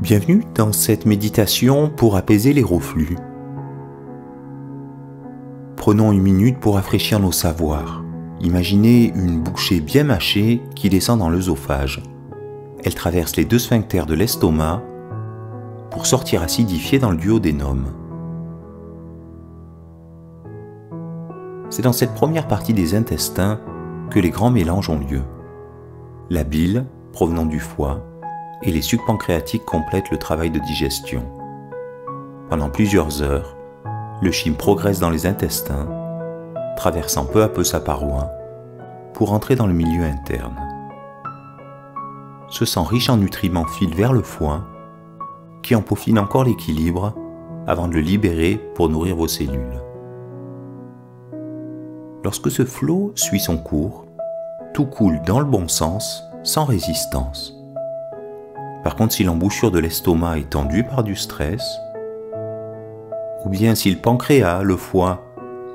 Bienvenue dans cette méditation pour apaiser les reflux. Prenons une minute pour rafraîchir nos savoirs. Imaginez une bouchée bien mâchée qui descend dans l'œsophage. Elle traverse les deux sphincters de l'estomac pour sortir acidifiée dans le duodénum. C'est dans cette première partie des intestins que les grands mélanges ont lieu. La bile, provenant du foie, et les sucs pancréatiques complètent le travail de digestion. Pendant plusieurs heures, le chyme progresse dans les intestins, traversant peu à peu sa paroi, pour entrer dans le milieu interne. Ce sang riche en nutriments file vers le foie, qui en peaufine encore l'équilibre avant de le libérer pour nourrir vos cellules. Lorsque ce flot suit son cours, tout coule dans le bon sens, sans résistance. Par contre, si l'embouchure de l'estomac est tendue par du stress, ou bien si le pancréas, le foie,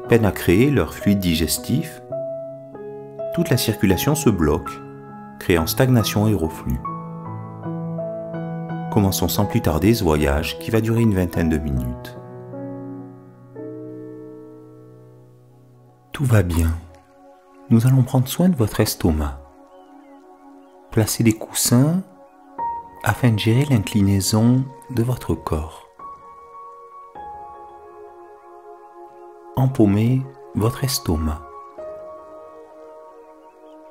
peinent à créer leur fluide digestif, toute la circulation se bloque, créant stagnation et reflux. Commençons sans plus tarder ce voyage qui va durer une vingtaine de minutes. Tout va bien. Nous allons prendre soin de votre estomac. Placez des coussins afin de gérer l'inclinaison de votre corps. Empaumez votre estomac.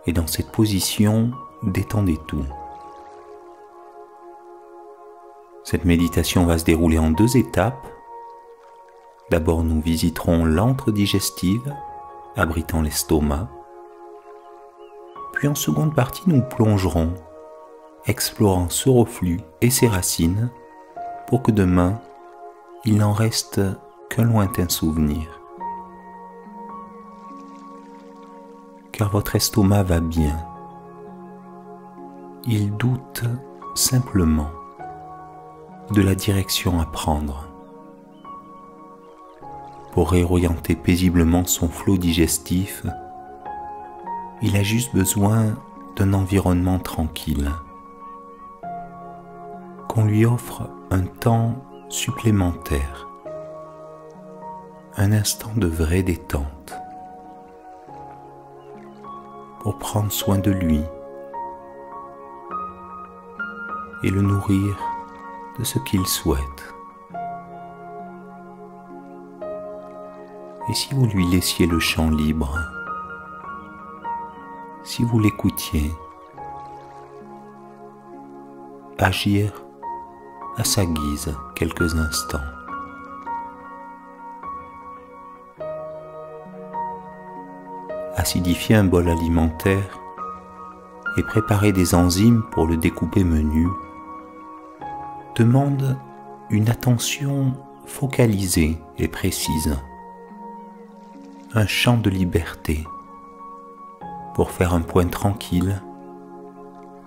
Et dans cette position, détendez tout. Cette méditation va se dérouler en deux étapes. D'abord, nous visiterons l'antre digestive, abritant l'estomac. Puis en seconde partie, nous plongerons, explorant ce reflux et ses racines, pour que demain, il n'en reste qu'un lointain souvenir. Car votre estomac va bien. Il doute simplement de la direction à prendre. Pour réorienter paisiblement son flot digestif, il a juste besoin d'un environnement tranquille. Qu'on lui offre un temps supplémentaire, un instant de vraie détente, pour prendre soin de lui et le nourrir de ce qu'il souhaite. Et si vous lui laissiez le champ libre, si vous l'écoutiez agir à sa guise quelques instants. Acidifier un bol alimentaire et préparer des enzymes pour le découper menu demande une attention focalisée et précise, un champ de liberté pour faire un point tranquille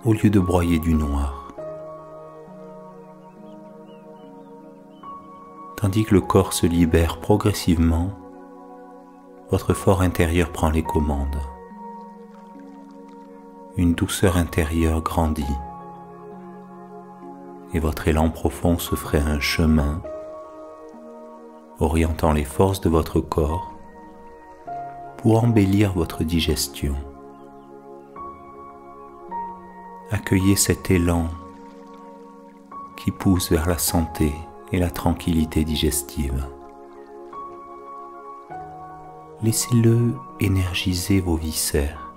au lieu de broyer du noir. Tandis que le corps se libère progressivement, votre fort intérieur prend les commandes. Une douceur intérieure grandit et votre élan profond se ferait un chemin, orientant les forces de votre corps pour embellir votre digestion. Accueillez cet élan qui pousse vers la santé et la tranquillité digestive. Laissez-le énergiser vos viscères,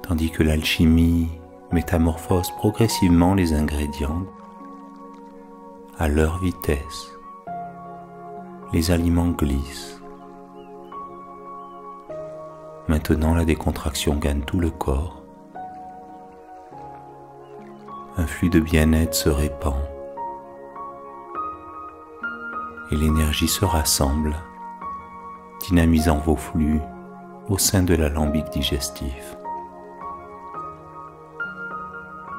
tandis que l'alchimie métamorphose progressivement les ingrédients à leur vitesse. Les aliments glissent. Maintenant, la décontraction gagne tout le corps. Un flux de bien-être se répand et l'énergie se rassemble, dynamisant vos flux au sein de l'alambic digestif.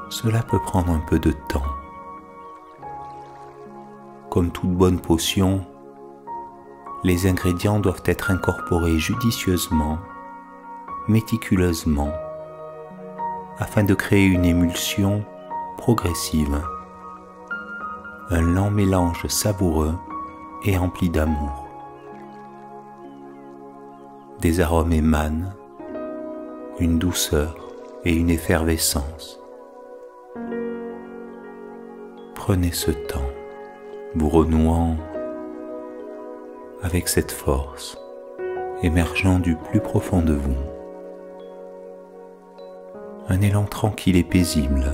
Cela peut prendre un peu de temps. Comme toute bonne potion, les ingrédients doivent être incorporés judicieusement, méticuleusement, afin de créer une émulsion progressive, un lent mélange savoureux et empli d'amour. Des arômes émanent, une douceur et une effervescence. Prenez ce temps, vous renouant avec cette force émergeant du plus profond de vous. Un élan tranquille et paisible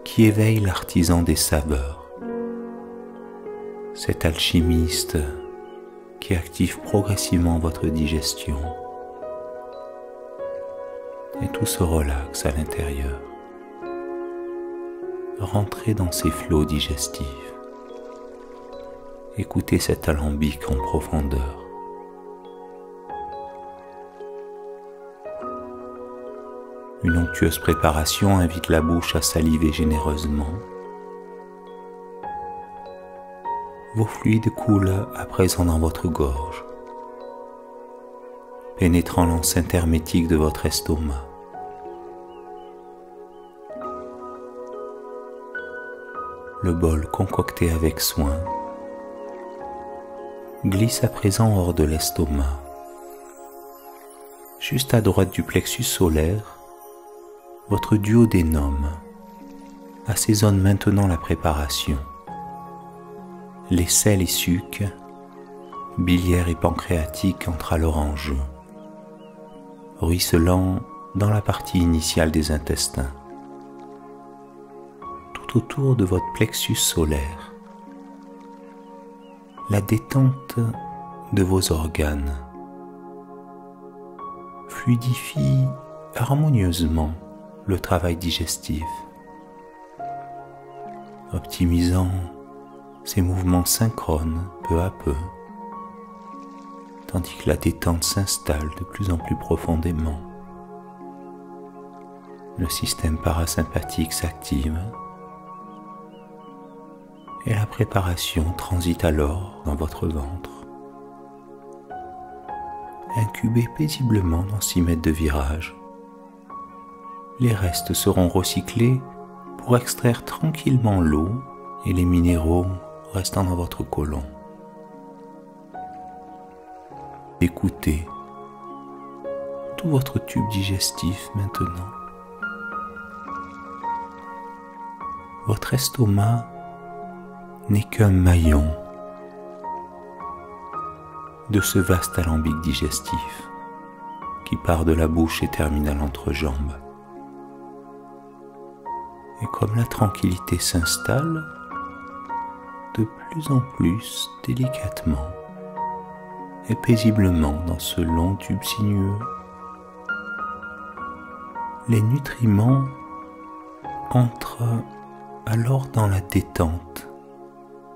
qui éveille l'artisan des saveurs, cet alchimiste qui active progressivement votre digestion. Et tout se relaxe à l'intérieur. Rentrez dans ces flots digestifs. Écoutez cet alambic en profondeur. Une onctueuse préparation invite la bouche à saliver généreusement. Vos fluides coulent à présent dans votre gorge, pénétrant l'enceinte hermétique de votre estomac. Le bol concocté avec soin glisse à présent hors de l'estomac. Juste à droite du plexus solaire, votre duodénum assaisonne maintenant la préparation. Les sels et sucs, biliaires et pancréatiques entrent alors en jeu, ruisselant dans la partie initiale des intestins, tout autour de votre plexus solaire. La détente de vos organes fluidifie harmonieusement le travail digestif, optimisant ces mouvements synchrones peu à peu, tandis que la détente s'installe de plus en plus profondément. Le système parasympathique s'active et la préparation transite alors dans votre ventre. Incubez paisiblement dans 6 mètres de virage. Les restes seront recyclés pour extraire tranquillement l'eau et les minéraux restant dans votre côlon. Écoutez tout votre tube digestif maintenant. Votre estomac n'est qu'un maillon de ce vaste alambic digestif qui part de la bouche et termine à l'entrejambe. Et comme la tranquillité s'installe, de plus en plus délicatement et paisiblement dans ce long tube sinueux, les nutriments entrent alors dans la détente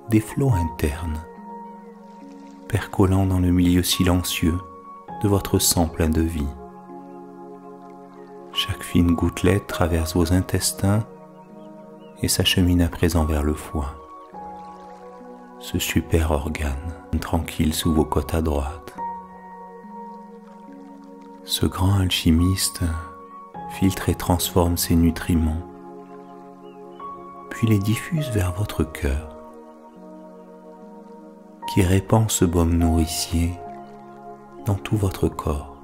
des flots internes, percolant dans le milieu silencieux de votre sang plein de vie. Chaque fine gouttelette traverse vos intestins et s'achemine à présent vers le foie, ce super organe tranquille sous vos côtes à droite. Ce grand alchimiste filtre et transforme ces nutriments, puis les diffuse vers votre cœur, qui répand ce baume nourricier dans tout votre corps.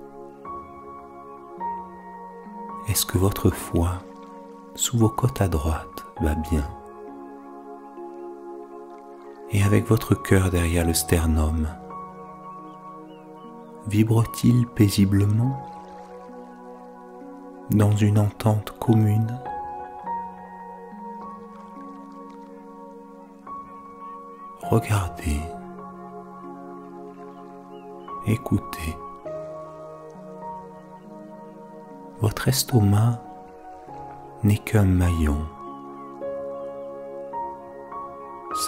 Est-ce que votre foie, sous vos côtes à droite, va bien? Et avec votre cœur derrière le sternum, vibre-t-il paisiblement dans une entente commune? Regardez, écoutez. Votre estomac n'est qu'un maillon.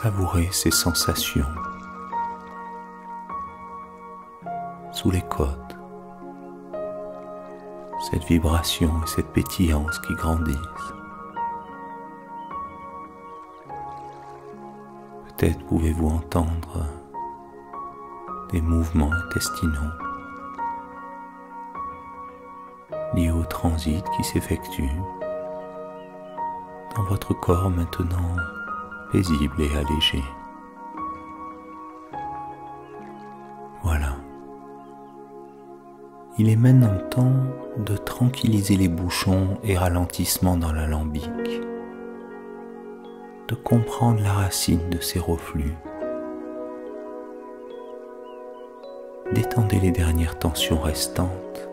Savourez ces sensations sous les côtes, cette vibration et cette pétillance qui grandissent. Peut-être pouvez-vous entendre des mouvements intestinaux liés au transit qui s'effectue dans votre corps maintenant paisible et allégé. Voilà. Il est maintenant temps de tranquilliser les bouchons et ralentissements dans l'alambic, de comprendre la racine de ces reflux. Détendez les dernières tensions restantes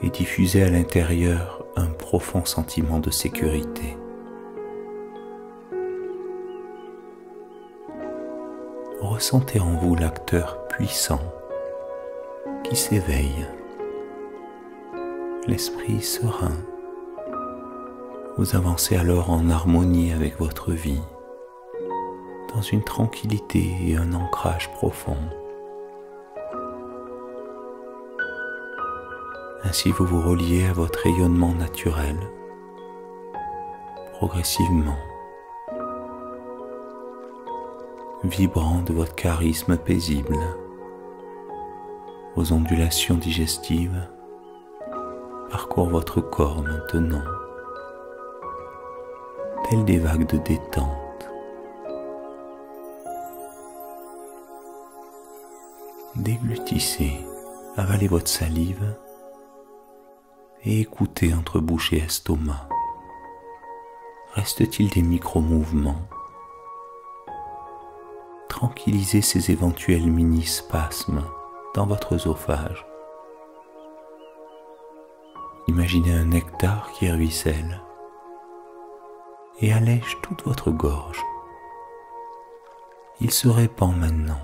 et diffusez à l'intérieur un profond sentiment de sécurité. Ressentez en vous l'acteur puissant qui s'éveille, l'esprit serein. Vous avancez alors en harmonie avec votre vie, dans une tranquillité et un ancrage profond. Ainsi vous vous reliez à votre rayonnement naturel, progressivement, vibrant de votre charisme paisible. Vos ondulations digestives parcourent votre corps maintenant, telles des vagues de détente. Déglutissez, avalez votre salive et écoutez entre bouche et estomac. Reste-t-il des micro-mouvements? Tranquillisez ces éventuels mini-spasmes dans votre œsophage. Imaginez un nectar qui ruisselle et allège toute votre gorge. Il se répand maintenant,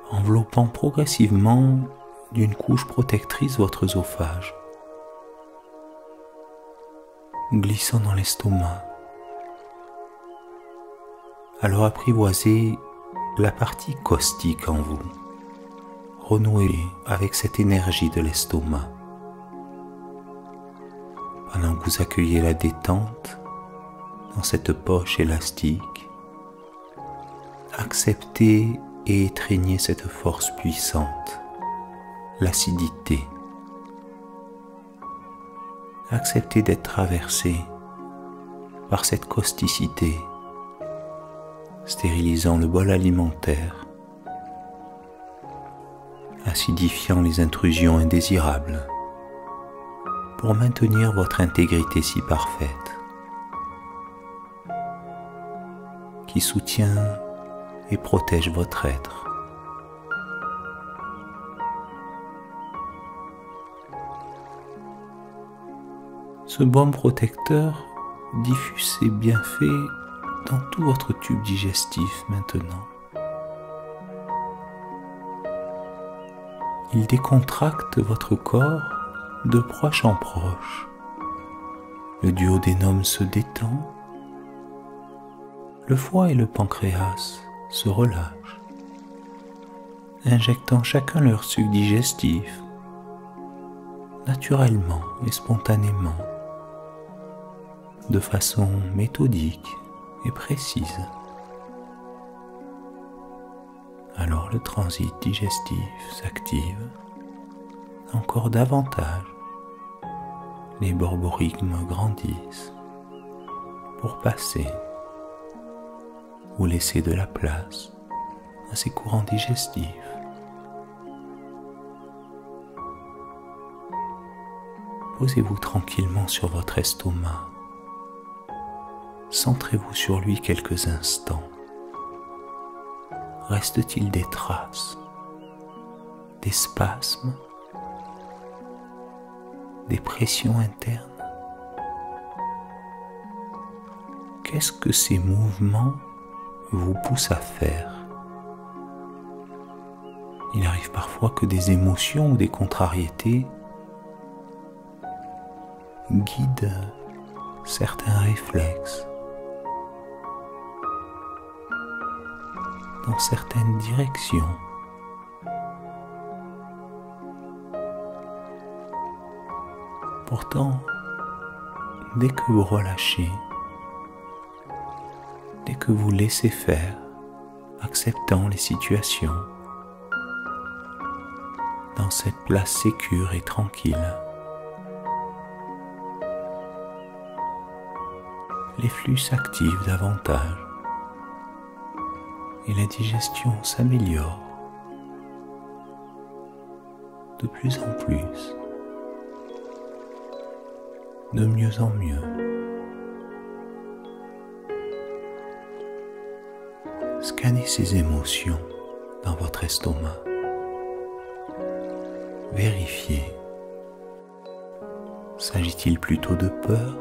enveloppant progressivement d'une couche protectrice votre œsophage, glissant dans l'estomac. Alors apprivoisez la partie caustique en vous, renouez avec cette énergie de l'estomac. Pendant que vous accueillez la détente dans cette poche élastique, acceptez et étreignez cette force puissante, l'acidité. Acceptez d'être traversé par cette causticité, stérilisant le bol alimentaire, acidifiant les intrusions indésirables pour maintenir votre intégrité si parfaite, qui soutient et protège votre être. Ce baume protecteur diffuse ses bienfaits dans tout votre tube digestif maintenant. Il décontracte votre corps de proche en proche. Le duodénum se détend. Le foie et le pancréas se relâchent, injectant chacun leur suc digestif, naturellement et spontanément, de façon méthodique et précise. Alors le transit digestif s'active encore davantage. Les borborygmes grandissent pour passer ou laisser de la place à ces courants digestifs. Posez-vous tranquillement sur votre estomac. Centrez-vous sur lui quelques instants. Reste-t-il des traces, des spasmes, des pressions internes? Qu'est-ce que ces mouvements vous poussent à faire? Il arrive parfois que des émotions ou des contrariétés guident certains réflexes dans certaines directions. Pourtant, dès que vous relâchez, dès que vous laissez faire, acceptant les situations, dans dans cette place sécure et tranquille. Les flux s'activent davantage et la digestion s'améliore de plus en plus, de mieux en mieux. Scannez ces émotions dans votre estomac. Vérifiez. S'agit-il plutôt de peur?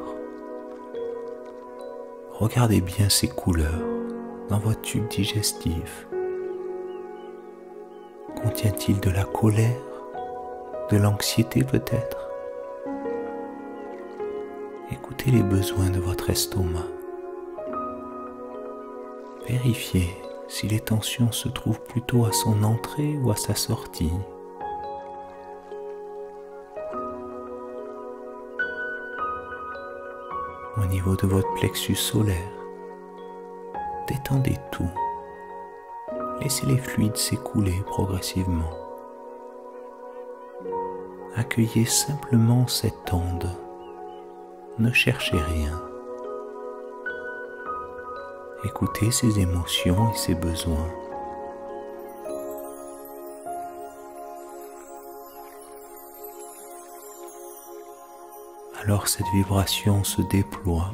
Regardez bien ces couleurs dans votre tube digestif. Contient-il de la colère, de l'anxiété peut-être? Écoutez les besoins de votre estomac. Vérifiez si les tensions se trouvent plutôt à son entrée ou à sa sortie. Au niveau de votre plexus solaire, détendez tout. Laissez les fluides s'écouler progressivement. Accueillez simplement cette onde. Ne cherchez rien. Écoutez ses émotions et ses besoins. Alors cette vibration se déploie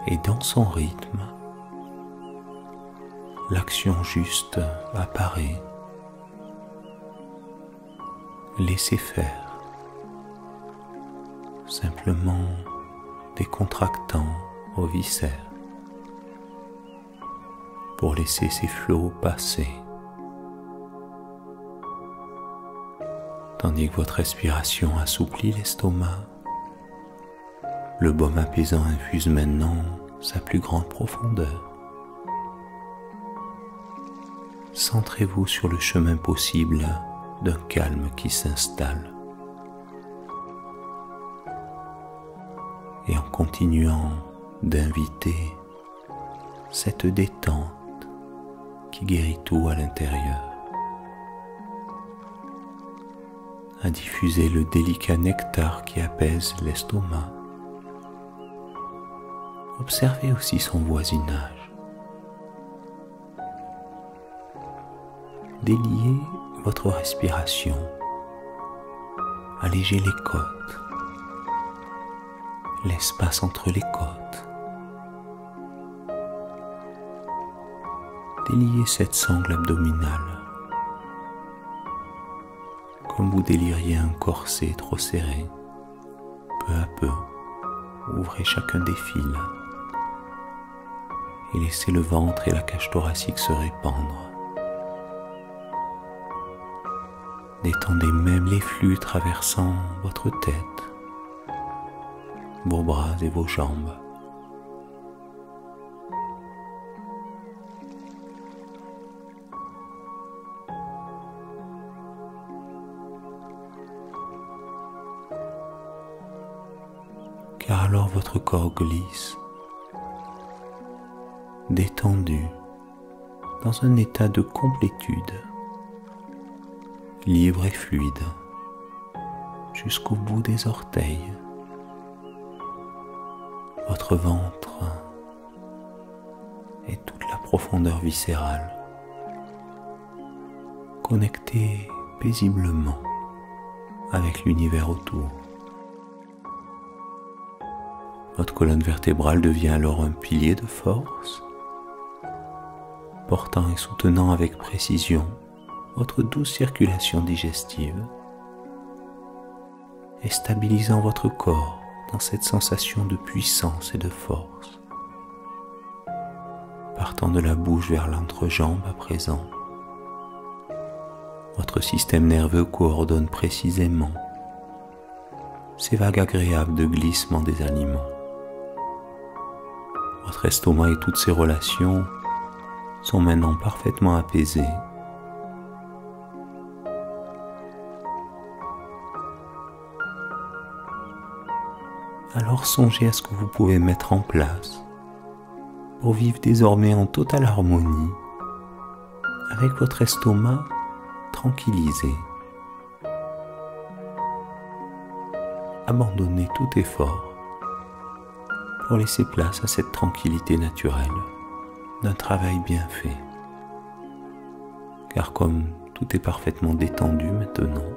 et dans son rythme, l'action juste apparaît. Laissez faire, simplement décontractant vos viscères pour laisser ces flots passer. Tandis que votre respiration assouplit l'estomac, le baume apaisant infuse maintenant sa plus grande profondeur. Centrez-vous sur le chemin possible d'un calme qui s'installe. Et en continuant d'inviter cette détente qui guérit tout à l'intérieur, à diffuser le délicat nectar qui apaise l'estomac. Observez aussi son voisinage. Déliez votre respiration. Allégez les côtes, l'espace entre les côtes. Déliez cette sangle abdominale, comme vous déliriez un corset trop serré. Peu à peu, ouvrez chacun des fils et laissez le ventre et la cage thoracique se répandre. Détendez même les flux traversant votre tête, vos bras et vos jambes. Car alors votre corps glisse, détendu, dans un état de complétude, libre et fluide, jusqu'au bout des orteils. Votre ventre et toute la profondeur viscérale, connectés paisiblement avec l'univers autour. Votre colonne vertébrale devient alors un pilier de force, portant et soutenant avec précision votre douce circulation digestive et stabilisant votre corps dans cette sensation de puissance et de force. Partant de la bouche vers l'entrejambe à présent, votre système nerveux coordonne précisément ces vagues agréables de glissement des aliments. Votre estomac et toutes ses relations sont maintenant parfaitement apaisées. Alors songez à ce que vous pouvez mettre en place pour vivre désormais en totale harmonie avec votre estomac tranquillisé. Abandonnez tout effort pour laisser place à cette tranquillité naturelle d'un travail bien fait. Car comme tout est parfaitement détendu maintenant,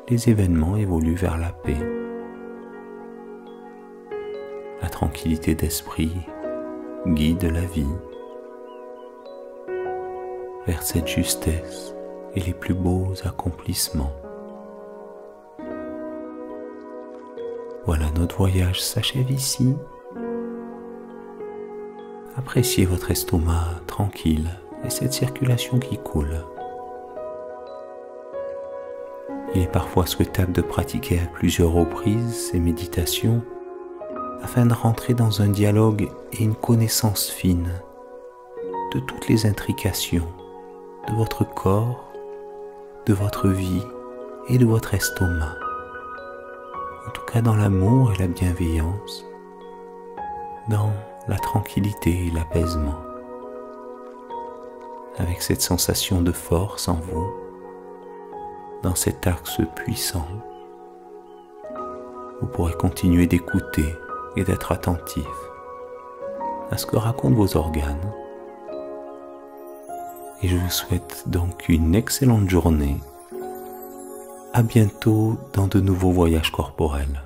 les événements évoluent vers la paix. La tranquillité d'esprit guide la vie vers cette justesse et les plus beaux accomplissements. Voilà, notre voyage s'achève ici. Appréciez votre estomac tranquille et cette circulation qui coule. Il est parfois souhaitable de pratiquer à plusieurs reprises ces méditations afin de rentrer dans un dialogue et une connaissance fine de toutes les intrications de votre corps, de votre vie et de votre estomac. En tout cas dans l'amour et la bienveillance, dans la tranquillité et l'apaisement, avec cette sensation de force en vous, dans cet axe puissant, vous pourrez continuer d'écouter et d'être attentif à ce que racontent vos organes. Et je vous souhaite donc une excellente journée. À bientôt dans de nouveaux voyages corporels.